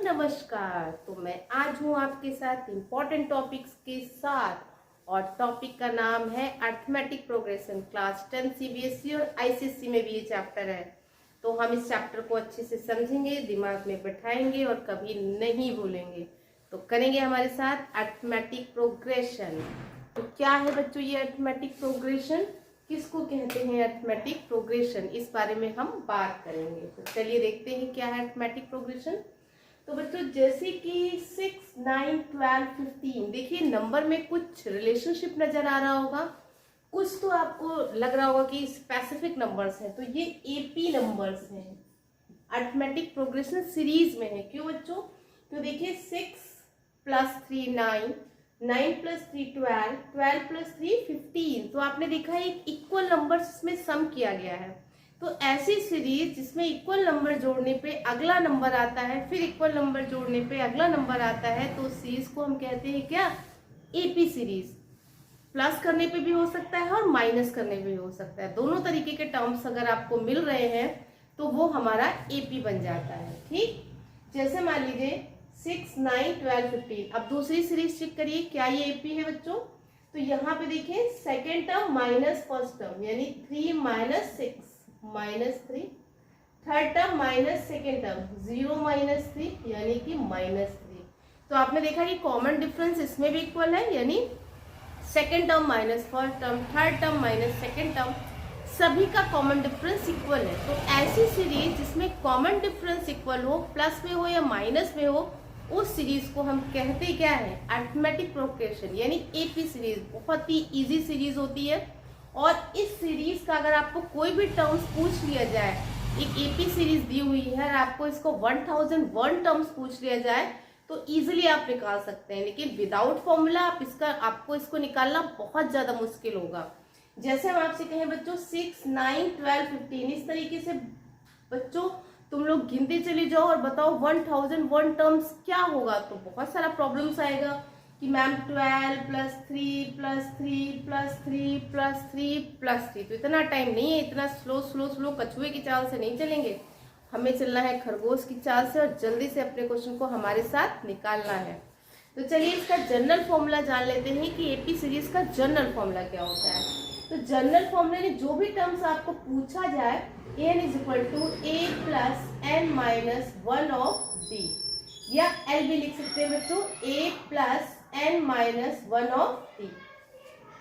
नमस्कार। तो मैं आज हूँ आपके साथ इम्पोर्टेंट टॉपिक्स के साथ और टॉपिक का नाम है अर्थमेटिक प्रोग्रेशन। क्लास 10 सीबीएसई और आईसीएसई में भी ये चैप्टर है। तो हम इस चैप्टर को अच्छे से समझेंगे, दिमाग में बैठाएंगे और कभी नहीं भूलेंगे। तो करेंगे हमारे साथ अर्थमेटिक प्रोग्रेशन। तो क्या है बच्चों ये अर्थमेटिक प्रोग्रेशन, किसको कहते हैं अर्थमेटिक प्रोग्रेशन, इस बारे में हम बात करेंगे। तो चलिए देखते हैं क्या है अर्थमेटिक प्रोग्रेशन। तो बच्चों जैसे कि 6, 9, 12, 15 देखिए नंबर में कुछ रिलेशनशिप नजर आ रहा होगा, कुछ तो आपको लग रहा होगा कि स्पेसिफिक नंबर्स हैं। तो ये एपी नंबर्स हैं, अर्थमेटिक प्रोग्रेशन सीरीज में है। क्यों बच्चों? तो देखिए 6 + 3 9, 9 + 3 12, 12 + 3 15। तो आपने देखा है एक इक्वल नंबर्स में सम किया गया है। तो ऐसी सीरीज जिसमें इक्वल नंबर जोड़ने पे अगला नंबर आता है, फिर इक्वल नंबर जोड़ने पे अगला नंबर आता है, तो उस सीरीज को हम कहते हैं क्या? AP series. प्लस करने पे भी हो सकता है और माइनस करने पे भी हो सकता है। दोनों तरीके के टर्म्स अगर आपको मिल रहे हैं तो वो हमारा एपी बन जाता है। ठीक, जैसे मान लीजिए 6, 9, 12, 15। अब दूसरी सीरीज चेक करिए, क्या ये एपी है बच्चों? तो यहाँ पे देखिए second term minus first term यानी 3 - 6 -3, third term minus second term 0 - 3 यानी कि -3। तो आपने देखा कि कॉमन डिफरेंस इसमें भी इक्वल है, यानी second term minus first term, third term minus second term, सभी का कॉमन डिफरेंस इक्वल है। तो ऐसी सीरीज जिसमें कॉमन डिफरेंस इक्वल हो, प्लस में हो या माइनस में हो, उस सीरीज को हम कहते क्या है? अर्थमेटिक प्रोग्रेशन यानी एपी सीरीज। बहुत ही इजी सीरीज होती है और इस सीरीज का अगर आपको कोई भी टर्म्स पूछ लिया जाए, एक एपी सीरीज दी हुई है और आपको इसको 1001 टर्म्स पूछ लिया जाए तो इजीली आप निकाल सकते हैं, लेकिन विदाउट फॉर्मूला आपको इसको निकालना बहुत ज्यादा मुश्किल होगा। जैसे हम आपसे कहें बच्चों 6, 9, 12, 15, इस तरीके से बच्चों तुम लोग गिनते चले जाओ और बताओ 1001 टर्म्स क्या होगा, तो बहुत सारा प्रॉब्लम्स आएगा कि मैम 12 + 3 + 3 + 3 + 3 + 3। तो इतना टाइम नहीं है, इतना स्लो कछुए की चाल से नहीं चलेंगे, हमें चलना है खरगोश की चाल से और जल्दी से अपने क्वेश्चन को हमारे साथ निकालना है। तो चलिए इसका जनरल फॉर्मूला जान लेते हैं कि एपी सीरीज का जनरल फॉर्मूला क्या होता है। तो जनरल फॉर्मूला में जो भी टर्म्स आपको पूछा जाए, n = a + n - 1 of d, या l भी लिख सकते हैं बच्चों, a + n - 1 of d।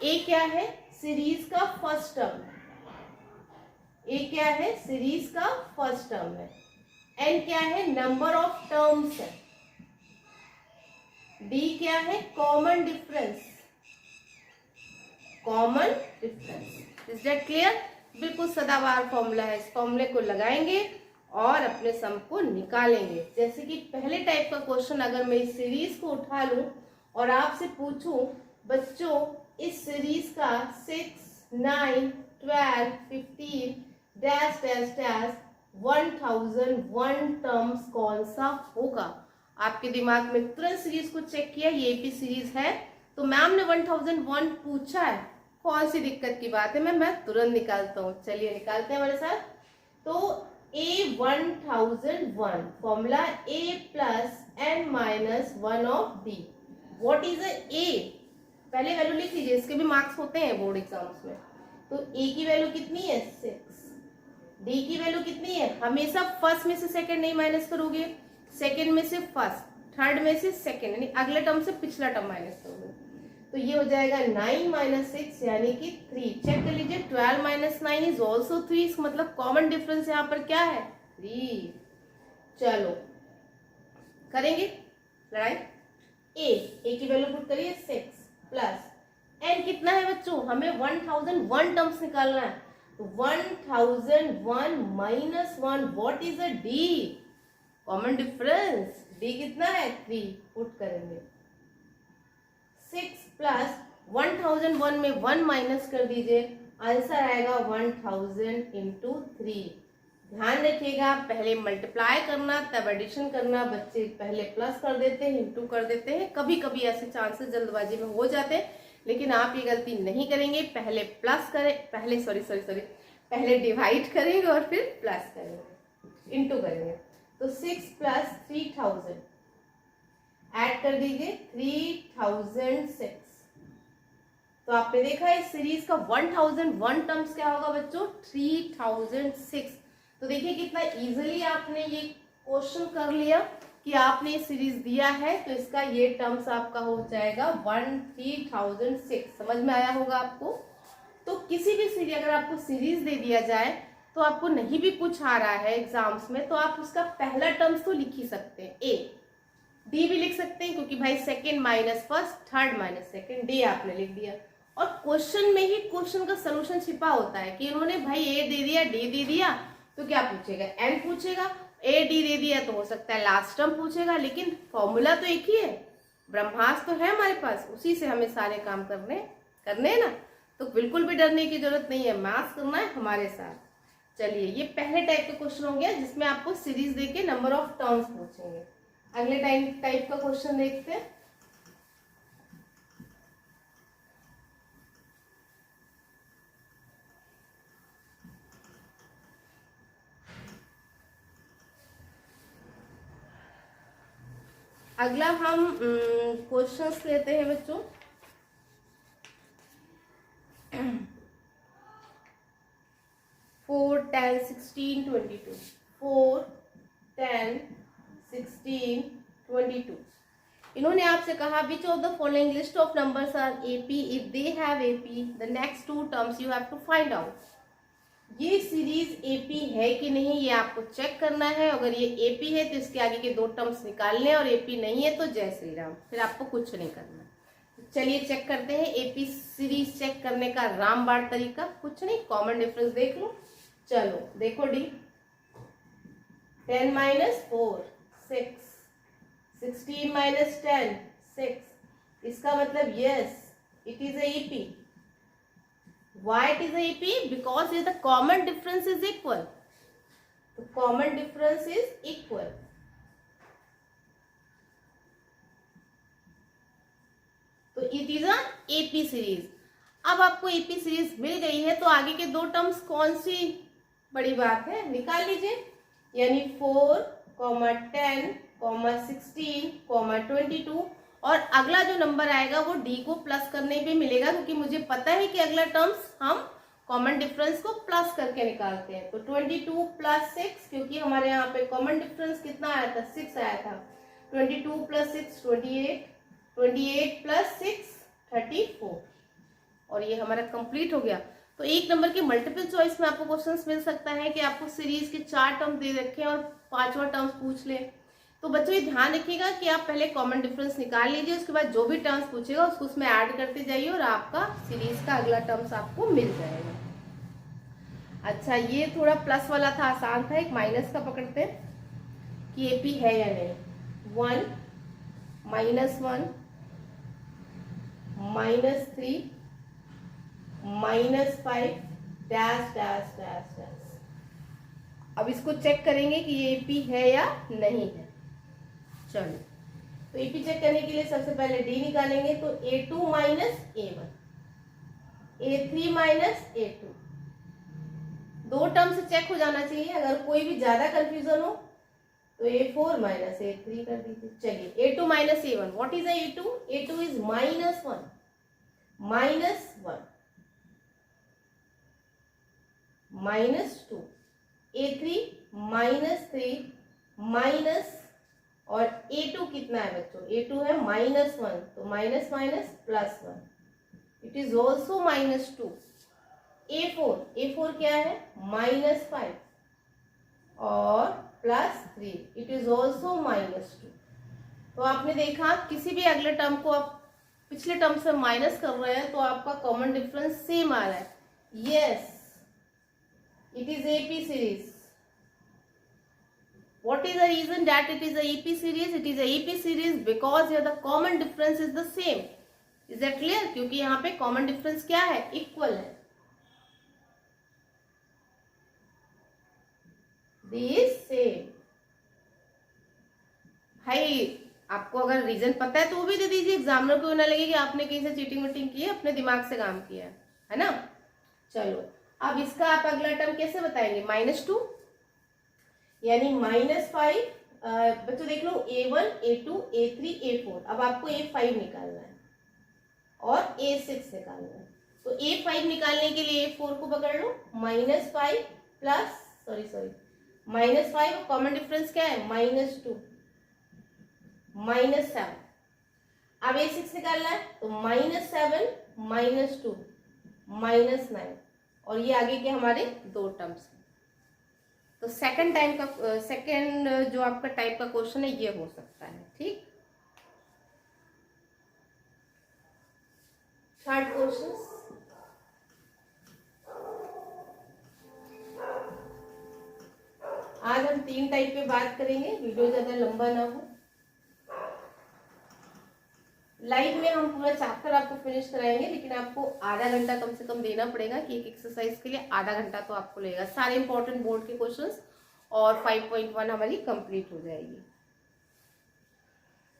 a क्या है? सीरीज का फर्स्ट टर्म। ए क्या है? सीरीज का फर्स्ट टर्म है। एन क्या है? नंबर ऑफ टर्म्स है। डी क्या है? Common difference. Common difference. Is that clear? बिल्कुल सदाबहार फॉर्मूला है। इस फॉर्मूले को लगाएंगे और अपने सम को निकालेंगे। जैसे कि पहले टाइप का क्वेश्चन अगर मैं इस सीरीज को उठा लूं और आपसे पूछूं बच्चों इस सीरीज का 6, 9, 12, 15 डैश डैश डैश 1001 टर्म्स कौन सा होगा? आपके दिमाग में तुरंत सीरीज को चेक किया, ये एपी सीरीज है, तो मैम ने 1001 पूछा है, कौन सी दिक्कत की बात है, मैं तुरंत निकालता हूँ। चलिए निकालते हैं हमारे साथ। तो a 1001 formula a + n - 1 of d। What is a? पहले वैल्यू लिख लीजिए, इसके भी मार्क्स होते हैं बोर्ड एग्जाम्स में। तो a की वैल्यू कितनी है? 6। डी की वैल्यू कितनी है? हमेशा फर्स्ट में से सेकंड नहीं माइनस करोगे, सेकंड में से फर्स्ट, थर्ड में से सेकंड, यानी अगले टर्म से पिछला टर्म माइनस करोगे। तो ये हो जाएगा 9 - 6 यानी कि 3। चेक कर लीजिए 12 - 9 इज ऑल्सो 3। इसका मतलब कॉमन डिफरेंस यहाँ पर क्या है? 3। चलो करेंगे लड़ाई। ए की वैल्यू पुट करिए 6 प्लस एन कितना है बच्चों? हमें 1001 टर्म्स निकालना है। 1001 - 1 what is a D? Common difference. D कितना है? 3 पुट करेंगे। 6 प्लस 1001 में 1 माइनस कर दीजिए, आंसर आएगा 1000 × 3। ध्यान रखिएगा पहले मल्टीप्लाई करना तब एडिशन करना। बच्चे पहले प्लस कर देते हैं, इंटू कर देते हैं, कभी कभी ऐसे चांसेस जल्दबाजी में हो जाते हैं, लेकिन आप ये गलती नहीं करेंगे। पहले प्लस करें, पहले डिवाइड करेंगे और फिर प्लस करेंगे, इंटू करेंगे। तो 6 + 3000 ऐड कर दीजिए 3006। तो आपने देखा इस सीरीज का 1001 टर्म्स क्या होगा बच्चों, 3006। तो देखिए कितना इजीली आपने ये क्वेश्चन कर लिया कि आपने ये सीरीज दिया है तो इसका ये टर्म्स आपका हो जाएगा 3006। समझ में आया होगा आपको। तो किसी भी सीरीज, अगर आपको सीरीज दे दिया जाए तो आपको नहीं भी कुछ आ रहा है एग्जाम्स में, तो आप उसका पहला टर्म्स तो लिख ही सकते हैं, ए। डी भी लिख सकते हैं क्योंकि भाई second minus first, third minus second, D आपने लिख दिया। और क्वेश्चन में ही क्वेश्चन का सलूशन छिपा होता है कि इन्होंने भाई ए दे दिया, डी दे दिया, तो क्या पूछेगा, एन पूछेगा। ए डी दे दिया तो हो सकता है लास्ट टर्म पूछेगा, लेकिन फॉर्मूला तो एक ही है, ब्रह्मास्त्र तो है हमारे पास, उसी से हमें सारे काम करने हैं ना। तो बिल्कुल भी डरने की जरूरत नहीं है, मैथ्स करना है हमारे साथ। चलिए, ये पहले टाइप का क्वेश्चन हो गया जिसमें आपको सीरीज देके नंबर ऑफ टर्म्स पूछेंगे। अगले टाइप का क्वेश्चन देखते हैं। अगला हम क्वेश्चंस लेते हैं बच्चों। 4, 10, 16, 22। 4, 10, 16, 22। इन्होंने आपसे कहा which of the following list of numbers are AP, if they have AP the next two terms you have to find out. ये सीरीज एपी है कि नहीं ये आपको चेक करना है। अगर ये एपी है तो इसके आगे के दो टर्म्स निकालने, और एपी नहीं है तो जय श्री राम, फिर आपको कुछ नहीं करना। चलिए चेक करते हैं एपी सीरीज चेक करने का रामबाण तरीका। कुछ नहीं, कॉमन डिफरेंस देख लो। चलो देखो डी, 10 माइनस 4 6, 16 माइनस 10 6। इसका मतलब yes it is a EP. Why it is a EP? Because the common difference is equal. The common difference is equal. तो it is a AP series. अब आपको AP series मिल गई है तो आगे के दो टर्म्स कौन सी बड़ी बात है, निकाल लीजिए। यानी 4, 10, 16, 22, और अगला जो नंबर आएगा वो डी को प्लस करने पे मिलेगा, क्योंकि मुझे पता है कि अगला टर्म्स हम कॉमन डिफरेंस को प्लस करके निकालते हैं। तो 22 प्लस 6, क्योंकि हमारे यहाँ पे कॉमन डिफरेंस कितना आया था, 6 आया था। 22 प्लस 6 28, 28 प्लस 6 34, और ये हमारा कंप्लीट हो गया। तो एक नंबर की मल्टीपल चॉइस में आपको क्वेश्चंस मिल सकता है कि आपको सीरीज के 4 टर्म दे रखे हैं और 5वां टर्म्स पूछ ले। तो बच्चों ये ध्यान रखिएगा कि आप पहले कॉमन डिफरेंस निकाल लीजिए, उसके बाद जो भी टर्म्स पूछेगा उसको उसमें ऐड करते जाइए और आपका सीरीज का अगला टर्म्स आपको मिल जाएगा। अच्छा, ये थोड़ा प्लस वाला था, आसान था। एक माइनस का पकड़ते हैं कि एपी है या नहीं। 1 -1 -3 -5 डैश डैश डैश डैश। अब इसको चेक करेंगे कि ये एपी है या नहीं है। चलो, तो एपी चेक करने के लिए सबसे पहले डी निकालेंगे। तो A2 minus A1, A3 minus A2, दो टर्म से चेक हो जाना चाहिए। अगर कोई भी ज्यादा कंफ्यूजन हो तो A4 माइनस A3 कर दीजिए। चलिए, A2 minus A1, what is A2? A2 is -1 -1 -2, A3 -3 minus, और A2 कितना है बच्चों? A2 है -1, तो minus minus plus 1, it is also -2। A4 क्या है? -5 और +3, इट इज ऑल्सो -2। तो आपने देखा किसी भी अगले टर्म को आप पिछले टर्म से माइनस कर रहे हैं तो आपका कॉमन डिफरेंस सेम आ रहा है। Yes, it is AP series. What is the reason that it is a EP series? It is a EP series because here the common difference is the same. Is that clear? क्योंकि यहाँ पे common difference क्या है? Equal है। These same. भाई आपको अगर reason पता है तो वो भी दे दीजिए, एग्जामिनर को ना लगे कि आपने कहीं से चीटिंग वीटिंग की है, अपने दिमाग से काम किया है ना। चलो, अब इसका आप अगला टर्म कैसे बताएंगे? -2, यानी -5 बच्चों देख लो A1, A2, A3, A4। अब आपको A5 निकालना है और A6 निकालना है। तो A5 निकालने के लिए A4 को पकड़ लो, -5 प्लस -5 और कॉमन डिफरेंस क्या है -2 -7। अब A6 निकालना है तो -7 -2 -9 और ये आगे के हमारे दो टर्म्स। तो सेकंड जो आपका टाइप का क्वेश्चन है ये हो सकता है। ठीक, थर्ड क्वेश्चन, आज हम 3 टाइप पे बात करेंगे, वीडियो ज्यादा लंबा ना हो। लाइव में हम पूरा चैप्टर आपको फिनिश कराएंगे, लेकिन आपको आधा घंटा कम से कम देना पड़ेगा कि एक एक्सरसाइज के लिए आधा घंटा तो आपको लगेगा। सारे इंपॉर्टेंट बोर्ड के क्वेश्चंस और 5.1 हमारी कंप्लीट हो जाएगी।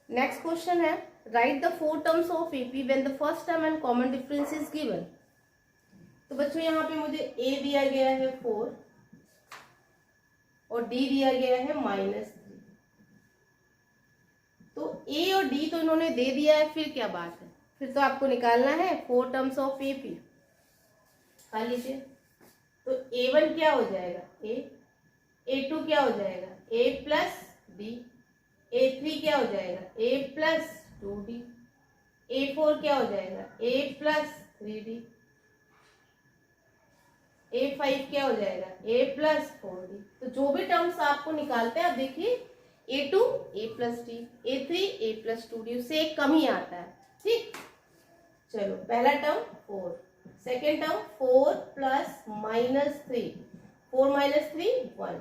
नेक्स्ट क्वेश्चन है, right the 4 terms of AP when the first term and common difference is given. तो बच्चों यहाँ पे मुझे ए दिया गया है 4 और डी दिया गया है -3। तो ए और डी तो इन्होंने दे दिया है, फिर क्या बात है, फिर तो आपको निकालना है 4 टर्म्स ऑफ एपी। खा लीजिए। तो A1 क्या हो जाएगा A, A2 क्या हो जाएगा A प्लस डी, A3 क्या हो जाएगा A प्लस 2D, A4 क्या हो जाएगा A प्लस 3D, A5 क्या हो जाएगा A प्लस 4D। तो जो भी टर्म्स आपको निकालते हैं, आप देखिए A2 A plus D, A3 A plus 2D, उससे एक कम ही आता है। ठीक, चलो पहला term 4, second term 4 plus -3, 4 -3 1,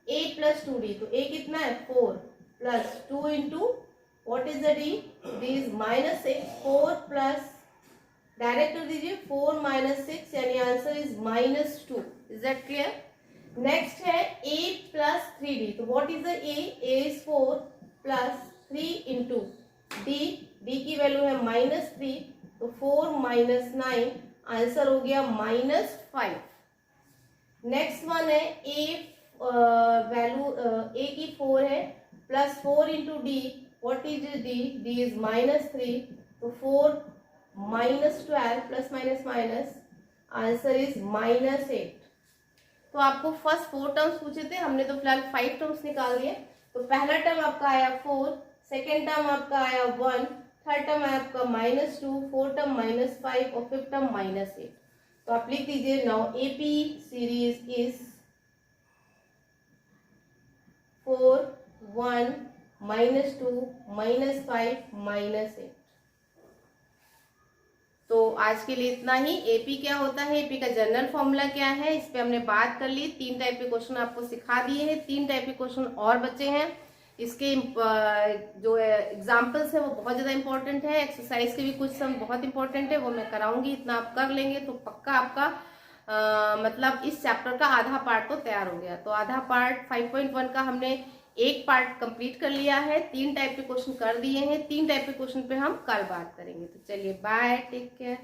A plus 2D, तो A कितना है 4 plus 2 into what is the D, D is -6, 4 plus, direct कर दीजिए 4 -6 यानी answer is -2। Is that clear? Next है A प्लस 3D, तो what is the A is 4 plus 3 into D, D की value है -3, तो 4 -9, आंसर हो गया -5। नेक्स्ट वन है A, वैल्यू A की 4 है, plus 4 into D, what is D, D is -3, तो 4 -12 plus minus minus, answer is -8। तो आपको फर्स्ट 4 टर्म्स पूछे थे, हमने तो फिलहाल 5 टर्म्स निकाल लिए। तो पहला टर्म आपका आया 4, सेकेंड टर्म आपका आया 1, थर्ड टर्म आया आपका -2, फोर्थ टर्म -5 और फिफ्थ टर्म -8। तो आप लिख दीजिए, नाउ एपी सीरीज इज 4 1 -2 -5 -8। तो आज के लिए इतना ही। एपी क्या होता है, एपी का जनरल फॉर्मूला क्या है, इस पे हमने बात कर ली। 3 टाइप के क्वेश्चन आपको सिखा दिए हैं, 3 टाइप के क्वेश्चन और बचे हैं। इसके जो एग्जाम्पल्स है वो बहुत ज़्यादा इंपॉर्टेंट है, एक्सरसाइज के भी कुछ सम बहुत इंपॉर्टेंट है, वो मैं कराऊंगी। इतना आप कर लेंगे तो पक्का आपका मतलब इस चैप्टर का आधा पार्ट तो तैयार हो गया। तो आधा पार्ट 5.1 का हमने एक पार्ट कंप्लीट कर लिया है, 3 टाइप के क्वेश्चन कर दिए हैं। 3 टाइप के क्वेश्चन पे हम कल बात करेंगे। तो चलिए बाय, टेक केयर।